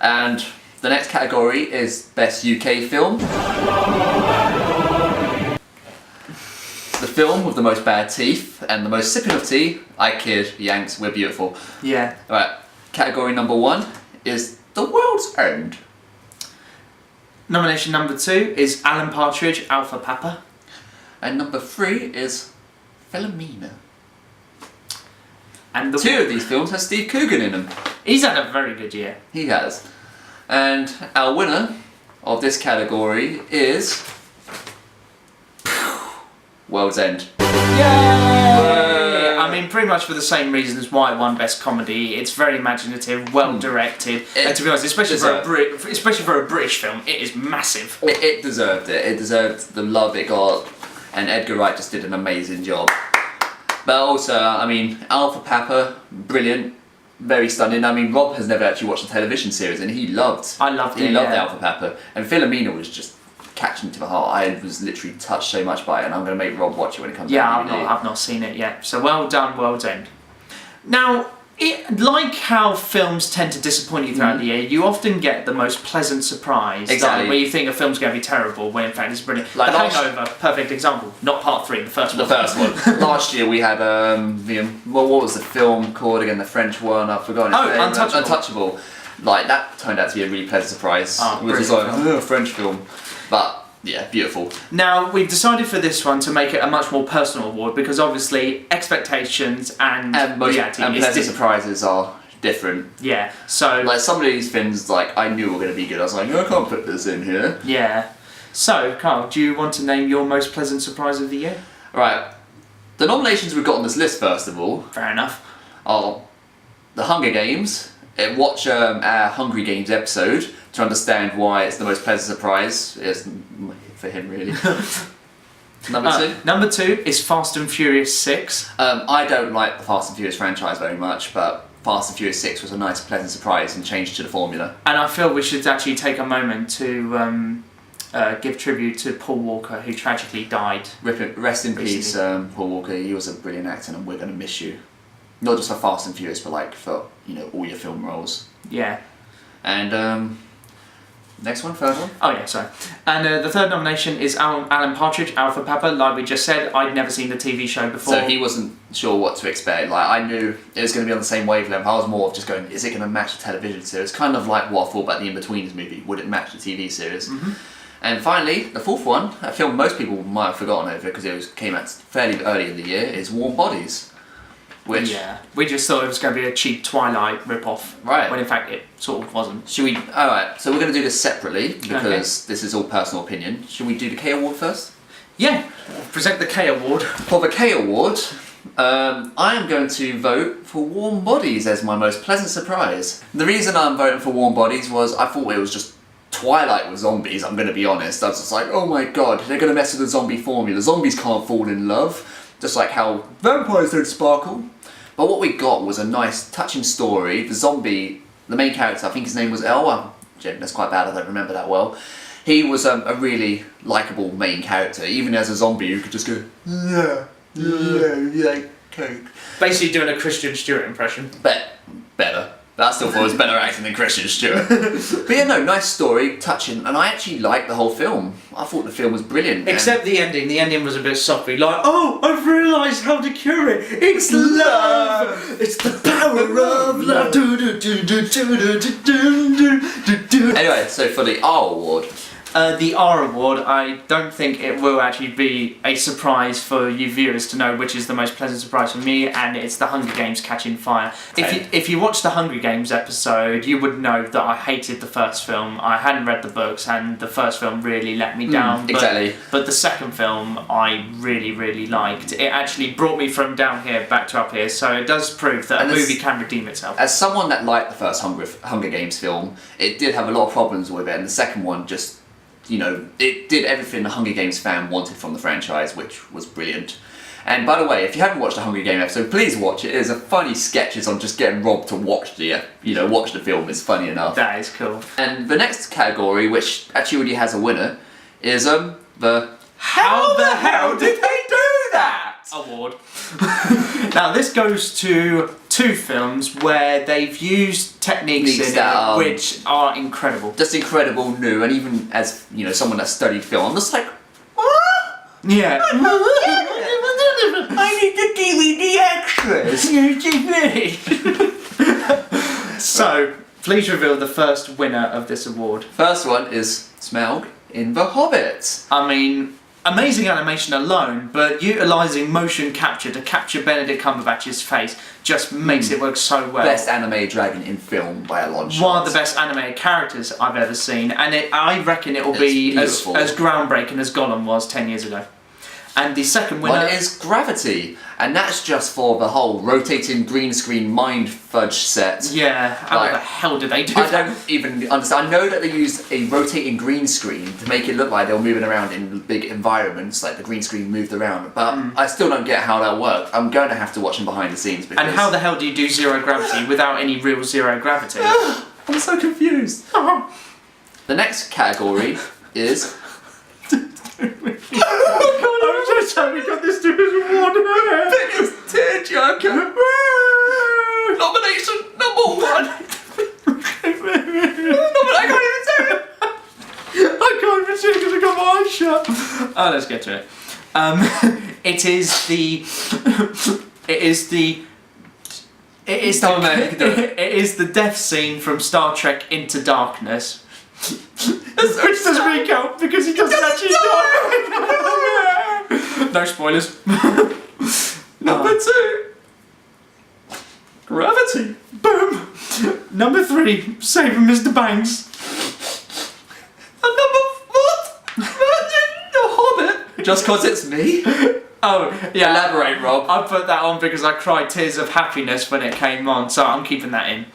And the next category is Best UK Film. The film with the most bad teeth and the most sipping of tea. I kid, Yanks, we're beautiful. Yeah. Alright, category number 1 is The World's End. Nomination number 2 is Alan Partridge, Alpha Papa. And number 3 is Philomena. And the 2 of these films have Steve Coogan in them. He's had a very good year. He has. And our winner of this category is World's End. Yay! I mean, pretty much for the same reasons why it won Best Comedy. It's very imaginative, well directed, and to be honest, especially for a British film, it is massive. It deserved it. It deserved the love it got, and Edgar Wright just did an amazing job. But also, I mean, Alpha Papa, brilliant, very stunning. I mean, Rob has never actually watched a television series, and he loved. I loved it. He loved Alpha Papa, and Philomena was just catching to the heart. I was literally touched so much by it, and I'm going to make Rob watch it when it comes out. Yeah, I've not seen it yet. So well done, World's End. Now, like how films tend to disappoint you throughout the year, you often get the most pleasant surprise. Exactly. Where you think a film's going to be terrible, when in fact it's brilliant. Like The Hangover, perfect example. Not part 3, the first one. The first one. Last year we had what was the film called again? The French one. I've forgotten. Oh, Untouchable. Untouchable. Like that turned out to be a really pleasant surprise. Which is like a French film, but yeah, beautiful. Now we've decided for this one to make it a much more personal award because obviously expectations and reality and pleasant surprises are different. Yeah. So like some of these films, like I knew were going to be good. I was like, no, I can't put this in here. Yeah. So Carl, do you want to name your most pleasant surprise of the year? Right. The nominations we've got on this list, first of all, Fair enough. are The Hunger Games. Watch our Hungry Games episode to understand why it's the most pleasant surprise. It's for him, really. Number 2? Number 2 is Fast and Furious 6. I don't like the Fast and Furious franchise very much, but Fast and Furious 6 was a nice, pleasant surprise and change to the formula. And I feel we should actually take a moment to give tribute to Paul Walker, who tragically died. Rest in recently. peace, Paul Walker. He was a brilliant actor, and we're going to miss you. Not just for Fast and Furious, but like for all your film roles. Yeah. And next one, third one. Oh yeah, sorry. And the third nomination is Alan Partridge, Alpha Papa. Like we just said, I'd never seen the TV show before. So he wasn't sure what to expect. Like I knew it was going to be on the same wavelength. I was more of just going, is it going to match the television series? Kind of like what I thought about the In-Betweeners movie. Would it match the TV series? Mm-hmm. And finally, the fourth one, a film most people might have forgotten over because came out fairly early in the year, is Warm Bodies. Which, yeah, we just thought it was going to be a cheap Twilight rip-off, right? When in fact it sort of wasn't. Should we? All right. So we're going to do this separately because this is all personal opinion. Should we do the K Award first? Yeah. Present the K Award. For the K Award, I am going to vote for Warm Bodies as my most pleasant surprise. The reason I'm voting for Warm Bodies was I thought it was just Twilight with zombies. I'm going to be honest. I was just like, oh my god, they're going to mess with the zombie formula. Zombies can't fall in love, just like how vampires don't sparkle. But what we got was a nice, touching story. The main character, I think his name was El. That's quite bad, I don't remember that well. He was a really likeable main character. Even as a zombie, you could just go, yeah, Coke. Basically doing a Christian Stewart impression. Better. I still thought it was better acting than Christian Stewart. But yeah, no, nice story, touching, and I actually liked the whole film. I thought the film was brilliant. Except the ending. The ending was a bit soppy. Like, oh, I've realised how to cure it. It's love. It's the power of love. Anyway, so for the R Award. The R Award, I don't think it will actually be a surprise for you viewers to know which is the most pleasant surprise for me, and it's the Hunger Games Catching Fire. Okay. If you watch the Hunger Games episode, you would know that I hated the first film. I hadn't read the books, and the first film really let me down. Exactly. But the second film, I really, really liked. It actually brought me from down here back to up here, so it does prove that a movie can redeem itself. As someone that liked the first Hunger Games film, it did have a lot of problems with it, and the second one just... it did everything the Hunger Games fan wanted from the franchise, which was brilliant. And by the way, if you haven't watched the Hunger Games episode, please watch it. It's a funny sketches on just getting Rob to watch the film. It's funny enough. That is cool. And the next category, which actually already has a winner, is the How the hell did they do that? Award. Now this goes to two films where they've used techniques in it which are incredible. Just incredible, new, and even as someone that studied film, I'm just like, yeah. I need the DVD extras. So, please reveal the first winner of this award. First one is Smaug in The Hobbit. I mean, amazing animation alone, but utilising motion capture to capture Benedict Cumberbatch's face just makes it work so well. Best animated dragon in film by a long shot. One of the best animated characters I've ever seen, and I reckon it will be as groundbreaking as Gollum was 10 years ago. And the second winner is Gravity, and that's just for the whole rotating green screen mind fudge set. Yeah, how the hell did they do that? I don't even understand. I know that they used a rotating green screen to make it look like they were moving around in big environments, like the green screen moved around, but I still don't get how that worked. I'm going to have to watch them behind the scenes. And how the hell do you do zero gravity without any real zero gravity? I'm so confused. The next category is... I'm so sorry we got this stupid award. Biggest tearjerker. Nomination number 1. I can't even say it. I can't even say it because I got my eyes shut. Oh, let's get to it. It is the death scene from Star Trek Into Darkness. Which doesn't really count because he doesn't actually die. No spoilers. Number 2. Gravity. Boom. Number 3. Saving Mr. Banks. And number what? The Hobbit. Just cause it's me? Oh, yeah. Elaborate, Rob. I put that on because I cried tears of happiness when it came on, so I'm keeping that in.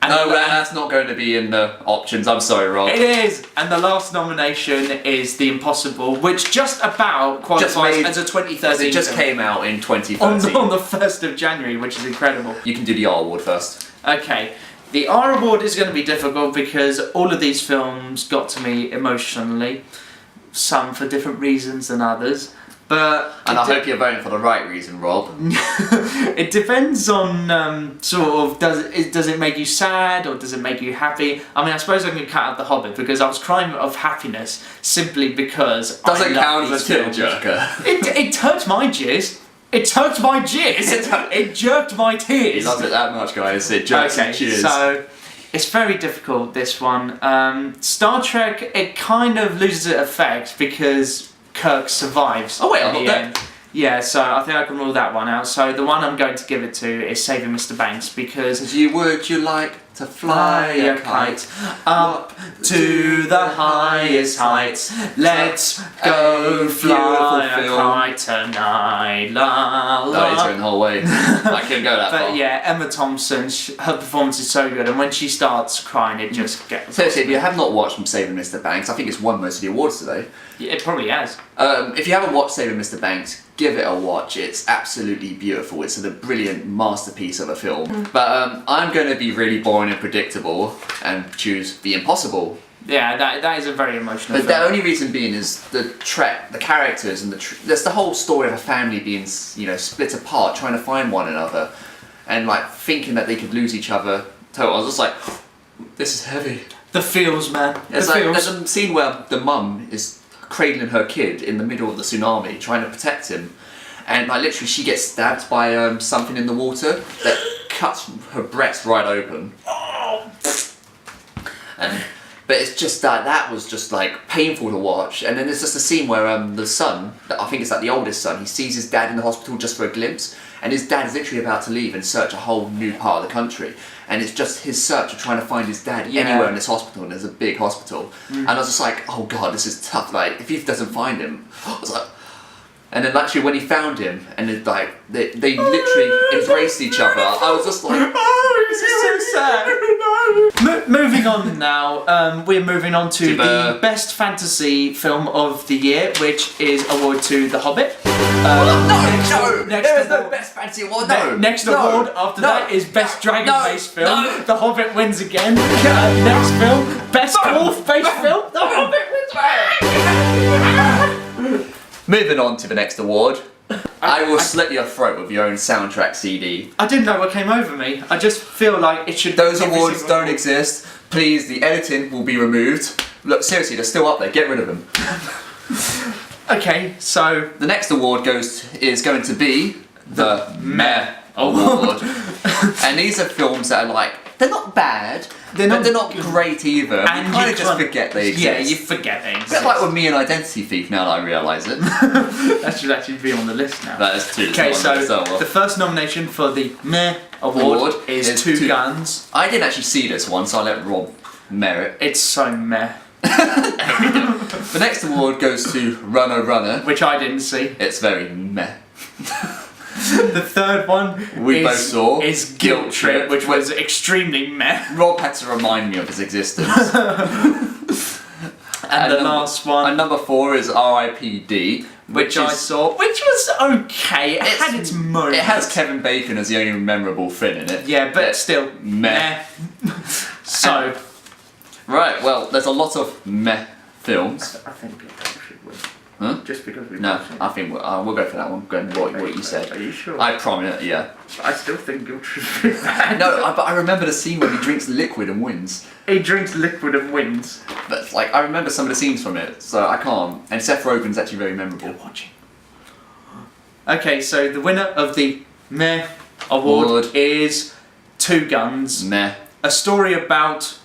And that's not going to be in the options, I'm sorry, Rob. It is! And the last nomination is The Impossible, which just about qualifies as a 2013 It just film. came out in 2013. On the 1st of January, which is incredible. You can do the R award first. Okay. The R award is going to be difficult because all of these films got to me emotionally. Some for different reasons than others. But I hope you're voting for the right reason, Rob. It depends on sort of does it make you sad or does it make you happy? I mean, I suppose I can cut out The Hobbit because I was crying of happiness simply because doesn't count as a tearjerker. It turked my jizz. It turked my jizz. It jerked my tears. He loves it that much, guys. It jerks and cheers. So it's very difficult, this one. Star Trek, it kind of loses its effect because Kirk survives. Oh wait, I'm not dead. Yeah, so I think I can rule that one out. So the one I'm going to give it to is Saving Mr. Banks because... Would you like to fly a kite up to the highest heights? Let's go fly a kite tonight. La la. That is going the whole way. I couldn't go that far. But yeah, Emma Thompson, her performance is so good, and when she starts crying, it just gets... Seriously, if you have not watched Saving Mr. Banks, I think it's won most of the awards today. Yeah, it probably has. If you haven't watched Saving Mr. Banks, give it a watch. It's absolutely beautiful. It's a brilliant masterpiece of a film. But I'm going to be really boring and predictable and choose The Impossible. Yeah, that is a very emotional But film. the only reason being is the characters and there's the whole story of a family being split apart, trying to find one another, and like thinking that they could lose each other. I was just like, this is heavy. The feels, man. There's a scene where the mum is cradling her kid in the middle of the tsunami, trying to protect him, and like literally she gets stabbed by something in the water that cuts her breast right open. But it's just that was just like painful to watch. And then there's just a scene where the son, I think it's like the oldest son, he sees his dad in the hospital just for a glimpse, and his dad is literally about to leave and search a whole new part of the country. And it's just his search of trying to find his dad anywhere in this hospital, and there's a big hospital. And I was just like, oh god, this is tough. Like, if he doesn't find him, I was like... And then actually when he found him, and it, like, they literally embraced each other, I was just like, oh, this is so sad. Moving on now, we're moving on to the best fantasy film of the year, which is award to The Hobbit. There is no best fantasy award. Next award after that is best dragon-based film. The Hobbit wins again. Next film, best wolf-based film. The Hobbit wins. Moving on to the next award, I will slit your throat with your own soundtrack CD. I didn't know what came over me. I just feel like it should... Those awards don't exist. Please, the editing will be removed. Look, seriously, they're still up there. Get rid of them. Okay, so... The next award is going to be the Meh Award. And these are films that are like, they're not bad, but they're not great either. And you kind of just forget they exist. Yeah, you forget they exist. A bit like with me and Identity Thief now that I realise it. That should actually be on the list now. That is too. Okay, so the first nomination for the Meh Award is Two Guns. I didn't actually see this one, so I'll let Rob merit. It's so meh. The next award goes to Runner Runner, which I didn't see. It's very meh. The third one both saw is Guilt Trip, which was extremely meh. Rob had to remind me of his existence. and the last one, and number 4 is R.I.P.D., which I saw, which was okay. It had its moments. It has Kevin Bacon as the only memorable thing in it. Yeah, but still meh. So, right. Well, there's a lot of meh films. I think Guilt Trip should win. Huh? Just because we. No, I think we'll go for that one. Going what you said. Are you sure? I promise. Yeah. I still think Guilt Trip is bad. No, but I remember the scene when he drinks liquid and wins. He drinks liquid and wins. But like, I remember some of the scenes from it, so I can't. And Seth Rogen's actually very memorable. Watching. Okay, so the winner of the Meh Award is Two Guns. Meh. A story about.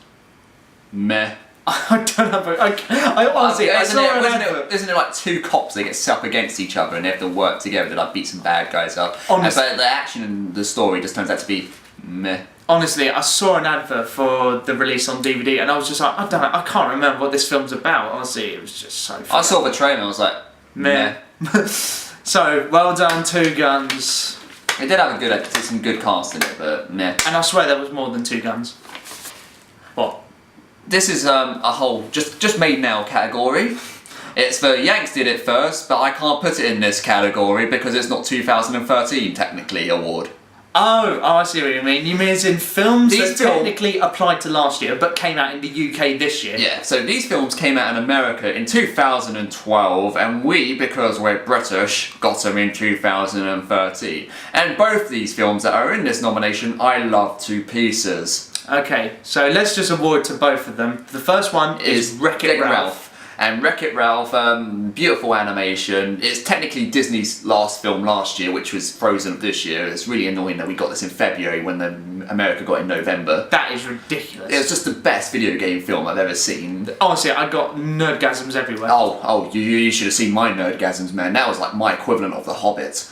Meh. I don't know. I honestly, isn't it like two cops that get set up against each other and they have to work together to like beat some bad guys up? Honestly, but the action and the story just turns out to be meh. Honestly, I saw an advert for the release on DVD and I was just like, I can't remember what this film's about. Honestly, it was just so funny. I saw the trailer and I was like, meh. So, well done, Two Guns. It did have some good cast in it, but meh. And I swear there was more than Two Guns. What? This is a whole just made now category. It's the Yanks did it first, but I can't put it in this category because it's not 2013 technically award. Oh, I see what you mean. You mean as in films that technically applied to last year but came out in the UK this year? Yeah, so these films came out in America in 2012 and we, because we're British, got them in 2013. And both these films that are in this nomination I love to pieces. Okay, so let's just award to both of them. The first one is Wreck-It Ralph. And Wreck-It Ralph, beautiful animation. It's technically Disney's last film last year, which was Frozen of this year. It's really annoying that we got this in February when America got in November. That is ridiculous. It was just the best video game film I've ever seen. Honestly, I got nerdgasms everywhere. Oh, you should have seen my nerdgasms, man. That was like my equivalent of The Hobbit.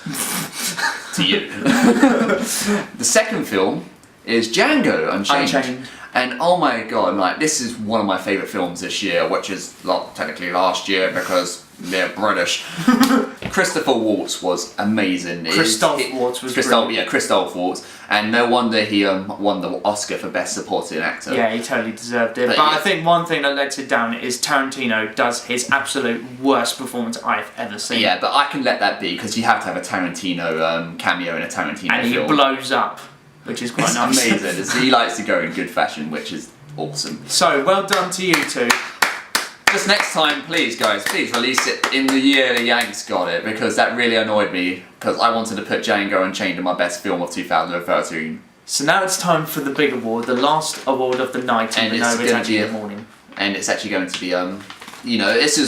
To you. The second film is Django Unchained. And oh my god, like this is one of my favourite films this year, which is technically last year because they're British. Christopher Waltz was amazing. Christoph Waltz, and no wonder he won the Oscar for Best Supporting Actor. Yeah, he totally deserved it. But I think one thing that lets it down is Tarantino does his absolute worst performance I've ever seen. Yeah, but I can let that be because you have to have a Tarantino cameo in a Tarantino film. And he blows up. Which is quite nice. Amazing. He likes to go in good fashion, which is awesome. So, well done to you two. Just next time, please, guys, please release it in the year the Yanks got it, because that really annoyed me, because I wanted to put Django Unchained in my best film of 2013. So now it's time for the big award, the last award of the night, and it's actually the morning. And it's actually going to be, you know, this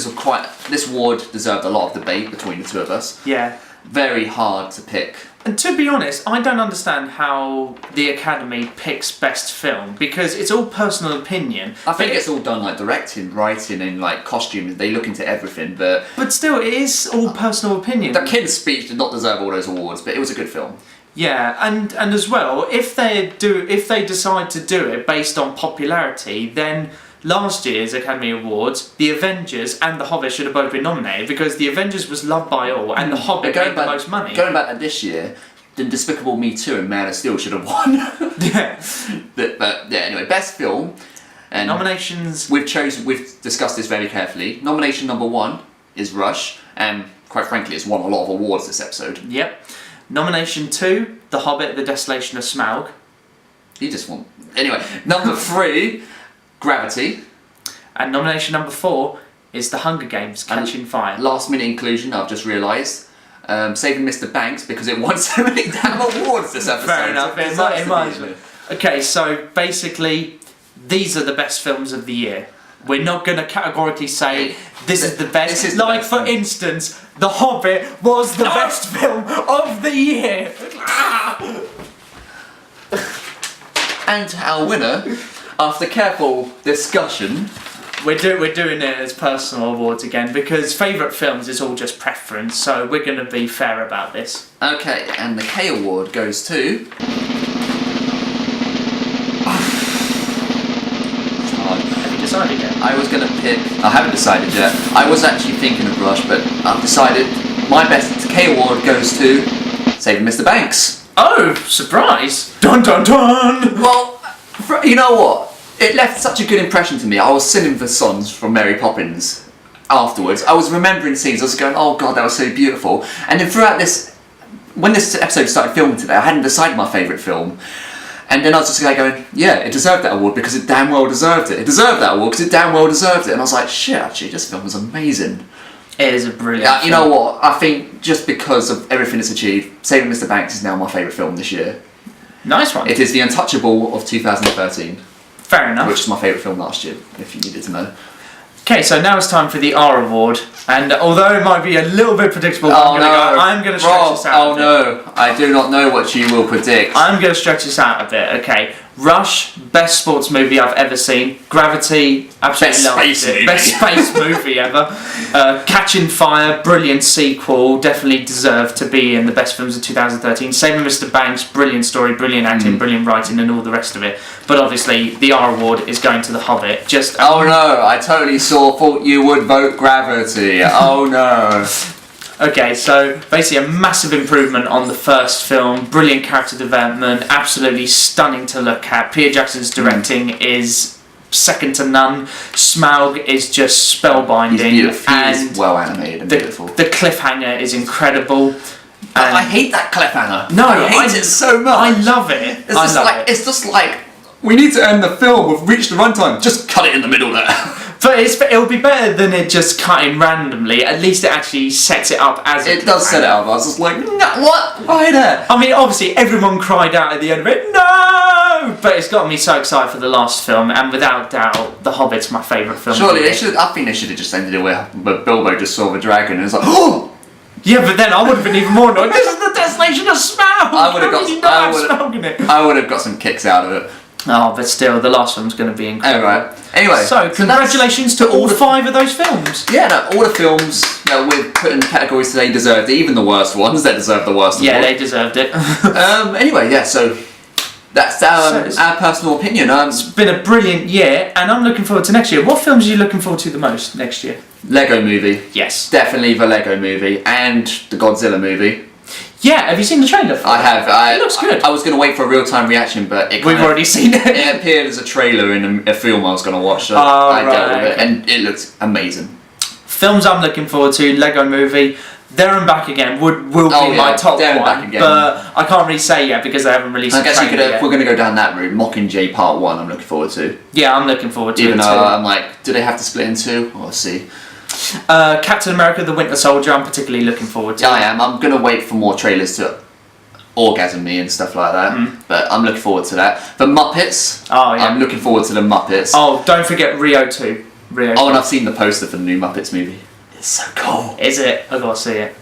award deserved a lot of debate between the two of us. Yeah. Very hard to pick. And to be honest, I don't understand how the Academy picks best film, because it's all personal opinion. I think it's all done like directing, writing and like costumes. They look into everything, but still, it is all personal opinion. The Kid's Speech did not deserve all those awards, but it was a good film. Yeah, and as well, if they decide to do it based on popularity, then last year's Academy Awards, The Avengers and The Hobbit should have both been nominated, because The Avengers was loved by all and The Hobbit made the most money. Going back to this year, then Despicable Me 2 and Man of Steel should have won. Yeah. But yeah, anyway, best film. And nominations. We've discussed this very carefully. Nomination number 1 is Rush, and quite frankly, it's won a lot of awards this episode. Yep. Nomination 2, The Hobbit, The Desolation of Smaug. He just won. Anyway, number 3. Gravity. And nomination number 4 is The Hunger Games, Catching Fire. Last minute inclusion, I've just realised. Saving Mr. Banks because it won so many damn awards this episode. Fair enough. It deserves to be in there. Okay, so basically, these are the best films of the year. We're not going to categorically say this is the best. This is the best for film. instance, The Hobbit was the best film of the year. And our winner, after careful discussion, We're doing it as personal awards again because favourite films is all just preference. So we're going to be fair about this. okay, and the K award goes to. Decided yet? I was gonna pick. I haven't decided yet. I was actually thinking of Rush, but I've decided my best K award goes to Saving Mr. Banks. Oh, surprise! Dun dun dun! Well, you know what? It left such a good impression to me. I was singing the songs from Mary Poppins afterwards. I was remembering scenes. I was going, "Oh God, that was so beautiful." And then throughout this, when this episode started filming today, I hadn't decided my favourite film. And then I was just going, yeah, it deserved that award because it damn well deserved it. It deserved that award because it damn well deserved it. And I was like, shit, actually, this film was amazing. It is a brilliant You know what? I think just because of everything it's achieved, Saving Mr. Banks is now my favourite film this year. Nice one. It is The Untouchable of 2013, Fair enough. which is my favourite film last year, if you needed to know. Okay, so now it's time for the R award. And although it might be a little bit predictable, I'm going to stretch this out. Oh no, I do not know what you will predict. I'm going to stretch this out a bit, okay. Rush, best sports movie I've ever seen. Gravity, absolutely Best loved space it. movie. Best space movie ever. Catching Fire, brilliant sequel, definitely deserved to be in the best films of 2013. Saving Mr. Banks, brilliant story, brilliant acting, brilliant writing and all the rest of it. But obviously, the R award is going to The Hobbit. Just Oh no, I totally thought you would vote Gravity. Oh no. Okay, so basically a massive improvement on the first film, brilliant character development, absolutely stunning to look at. Peter Jackson's directing is second to none. Smaug is just spellbinding. He's beautiful. He and is well animated and beautiful. the cliffhanger is incredible. I hate that cliffhanger. No, I hate it so much. I love it. It's just like we need to end the film. We've reached the runtime. Just cut it in the middle there. But it'll be better than it just cutting randomly. At least it actually sets it up as It does set it up. I was just like, no, what? Why there? I mean, obviously, everyone cried out at the end of it, no! But it's got me so excited for the last film, and without doubt, The Hobbit's my favourite film. Surely they should. I think they should have just ended it where Bilbo just saw the dragon and was like, oh. Yeah, but then I would have been even more annoyed. This is the destination of Smaug! I would have got. Smaug in it. I would have got some kicks out of it. Oh, but still, the last film's going to be incredible. Anyway, So, congratulations to all 5 of those films. Yeah, no, all the films that we're putting categories today deserved it. Even the worst ones that deserved the worst. Yeah, award. they deserved it. Anyway, yeah. So that's our personal opinion. It's been a brilliant year, and I'm looking forward to next year. What films are you looking forward to the most next year? Lego Movie. Yes. Definitely the Lego Movie and the Godzilla movie. Yeah, have you seen the trailer for I have. It looks good. I was going to wait for a real-time reaction, but We've already seen it. It appeared as a trailer in a film I was going to watch, so Oh, I dealt right, with it, okay. and it looks amazing. Films I'm looking forward to, Lego Movie, There and Back Again will be my top There and one, Back Again. but I can't really say yet because they haven't released I the guess trailer yet. if we're going to go down that route, Mockingjay Part 1 I'm looking forward to. Yeah, I'm looking forward to Even it though too. I'm like, do they have to split in two? We'll see. Captain America the Winter Soldier, I'm particularly looking forward to. Yeah, I am. I'm going to wait for more trailers to orgasm me and stuff like that, but I'm looking forward to that. The Muppets, Oh, yeah. I'm looking forward to the Muppets. Oh, don't forget Rio 2. Rio 2. Oh, and I've seen the poster for the new Muppets movie. It's so cool. Is it? I gotta see it.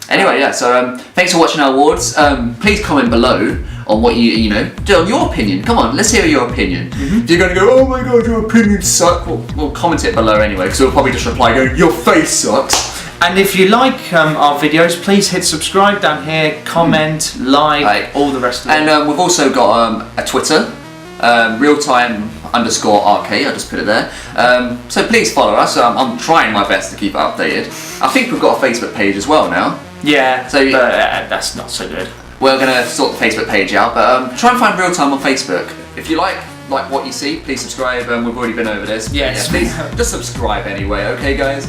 Anyway, yeah, so thanks for watching our awards. Please comment below on what you know, on your opinion. Come on, let's hear your opinion. If you're going to go, oh my god, your opinions suck, we'll comment it below anyway, because we'll probably just reply going, your face sucks. And if you like our videos, please hit subscribe down here, comment, like, all the rest of it. And we've also got a Twitter, Reeltime_RK, I just put it there. So please follow us. I'm trying my best to keep it updated. I think we've got a Facebook page as well now. Yeah, So- but that's not so good. We're going to sort the Facebook page out, but try and find Reeltime on Facebook. If you like what you see, please subscribe. We've already been over this. Yes. Yeah, please just subscribe anyway, okay guys?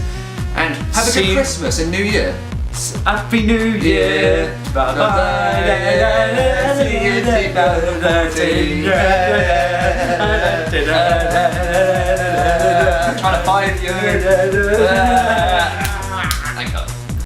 And have a See good you. Christmas and New Year. Happy New Year. Bye I'm trying to find you.